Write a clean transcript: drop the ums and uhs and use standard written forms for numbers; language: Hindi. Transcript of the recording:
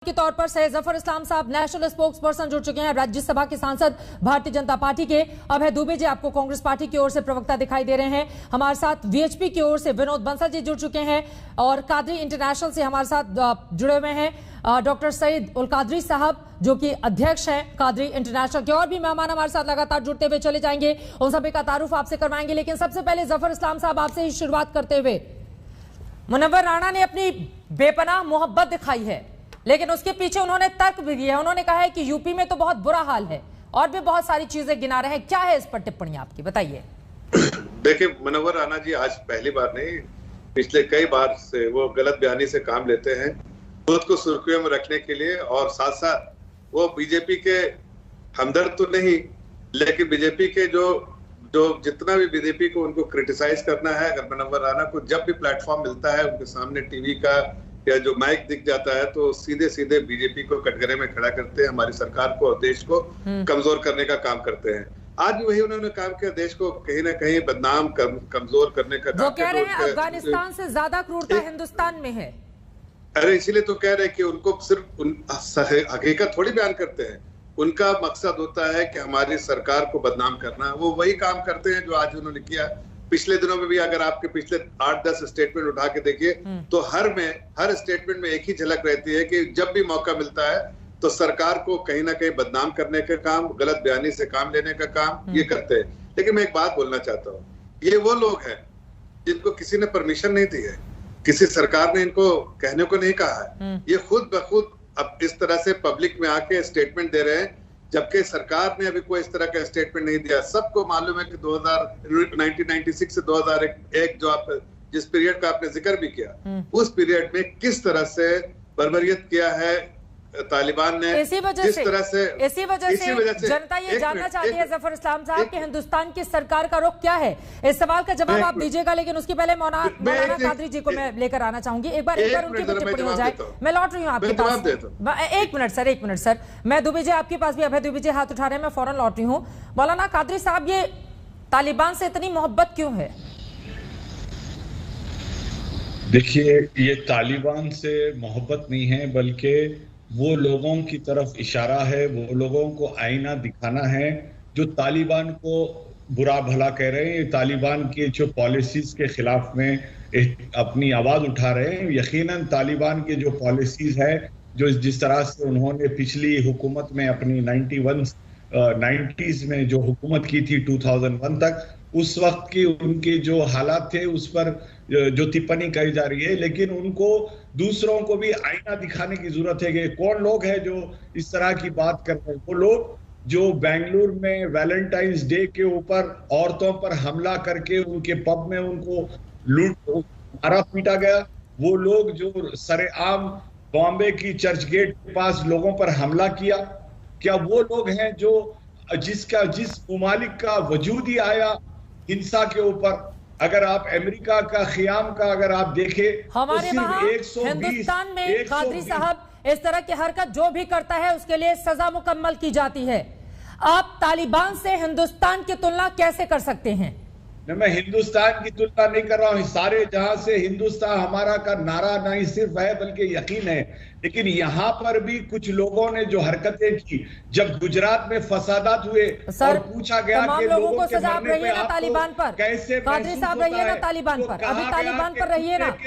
के तौर पर सैयद जफर इस्लाम साहब नेशनल स्पोक्स पर्सन जुड़ चुके हैं। राज्यसभा के सांसद भारतीय जनता पार्टी के। अभय दुबे जी आपको कांग्रेस पार्टी की ओर से प्रवक्ता दिखाई दे रहे हैं। हमारे साथ वीएचपी की ओर से विनोद बंसल जी जुड़ चुके हैं और कादरी इंटरनेशनल से हमारे साथ जुड़े हुए हैं डॉक्टर सईद उल कादरी साहब जो कि अध्यक्ष हैं कादरी इंटरनेशनल के। और भी मेहमान हमारे साथ लगातार जुड़ते हुए चले जाएंगे, उन सभी का तारुफ आपसे करवाएंगे। लेकिन सबसे पहले जफर इस्लाम साहब आपसे ही शुरुआत करते हुए, मुनव्वर राणा ने अपनी बेपनाह मोहब्बत दिखाई है, लेकिन उसके पीछे उन्होंने तर्क भी दिया है। उन्होंने कहा है कि यूपी में तो बहुत बुरा हाल है और भी बहुत सारी चीजें गिना रहे हैं। क्या है इस पर टिप्पणी आपकी, बताइए। देखिए, मुनव्वर राणा जी आज पहली बार नहीं, पिछले कई बार से वो गलत बयानी से काम लेते हैं खुद को सुर्खियों में रखने के लिए, और साथ साथ वो बीजेपी के हमदर्द तो नहीं, लेकिन बीजेपी के जो जितना भी बीजेपी को उनको क्रिटिसाइज करना है, अगर मुनव्वर राणा को जब भी प्लेटफॉर्म मिलता है, उनके सामने टीवी का या जो माइक दिख जाता है, तो सीधे सीधे बीजेपी को कटघरे में खड़ा करते हैं, हमारी सरकार को और देश को कमजोर करने का काम करते हैं। आज भी वही उन्होंने काम किया, देश को कहीं ना कहीं बदनाम कमजोर करने का काम। वो कह रहे हैं अफगानिस्तान से ज्यादा क्रूरता हिंदुस्तान में है। अरे इसीलिए तो कह रहे हैं कि उनको सिर्फ हकीकत थोड़ी बयान करते हैं, उनका मकसद होता है कि हमारी सरकार को बदनाम करना। वो वही काम करते हैं जो आज उन्होंने किया। पिछले दिनों में भी अगर आपके पिछले 8-10 स्टेटमेंट उठा के देखिए तो हर स्टेटमेंट में एक ही झलक रहती है कि जब भी मौका मिलता है तो सरकार को कहीं ना कहीं बदनाम करने का काम, गलत बयानी से काम लेने का काम ये करते हैं। लेकिन मैं एक बात बोलना चाहता हूँ, ये वो लोग हैं जिनको किसी ने परमिशन नहीं दी है, किसी सरकार ने इनको कहने को नहीं कहा है। ये खुद ब खुद अब इस तरह से पब्लिक में आके स्टेटमेंट दे रहे हैं, जबकि सरकार ने अभी कोई इस तरह का स्टेटमेंट नहीं दिया। सबको मालूम है कि 1996 से 2001 जो आप जिस पीरियड का आपने जिक्र भी किया, उस पीरियड में किस तरह से बर्बरियत किया है तालिबान ने। इसी वजह से जनता ये जानना चाहती है जफर इस्लाम साहब कि हिंदुस्तान की सरकार का रुख क्या है। इस सवाल का जवाब आप दीजिएगा, लेकिन उसके पहले मौलाना कादरी जी को मैं लेकर आना चाहूंगी। एक बार उनकी भी टिप्पणी हो जाए। मैं लौट रही हूँ आपके पास। एक मिनट सर, मैं दुबे जी आपके पास भी, अभय दुबे जी हाथ उठा रहे हैं, मैं फौरन लौट रही हूँ। मौलाना कादरी साहब, ये तालिबान से इतनी मोहब्बत क्यों है? देखिए, ये तालिबान से मोहब्बत नहीं है, बल्कि वो लोगों की तरफ इशारा है, वो लोगों को आईना दिखाना है जो तालिबान को बुरा भला कह रहे हैं, तालिबान के जो पॉलिसीज के खिलाफ में अपनी आवाज उठा रहे हैं। यकीनन तालिबान के जो पॉलिसीज है, जो जिस तरह से उन्होंने पिछली हुकूमत में अपनी 90s में जो हुकूमत की थी 2001 तक, उस वक्त की उनके जो हालात थे उस पर जो टिप्पणी करी जा रही है, लेकिन उनको दूसरों को भी आईना दिखाने की जरूरत है कि कौन लोग हैं जो इस तरह की बात कर रहे हैं। वो लोग जो बेंगलुरु में वैलेंटाइंस डे के ऊपर औरतों पर हमला करके उनके पब में उनको मारा पीटा गया, वो लोग जो सरेआम बॉम्बे की चर्च गेट के पास लोगों पर हमला किया, क्या वो लोग हैं जो जिस मुमालिक का वजूद ही आया हिंसा के ऊपर? अगर आप अमेरिका का ख़ियाम का अगर आप देखें, हमारे वहां हिंदुस्तान में कादरी साहब इस तरह की हरकत जो भी करता है उसके लिए सजा मुकम्मल की जाती है। आप तालिबान से हिंदुस्तान की तुलना कैसे कर सकते हैं? मैं हिंदुस्तान की तुलना नहीं कर रहा हूँ, सारे जहां से हिंदुस्तान हमारा का नारा नहीं सिर्फ है बल्कि यकीन है। लेकिन यहाँ पर भी कुछ लोगों ने जो हरकतें की, जब गुजरात में फसादात हुए और पूछा गया कि लोगों को सजा आप रहिए ना तालिबान पर, कैसे कादरी साहब रहिए ना तालिबान पर, अभी तालिबान पर रहिए ना।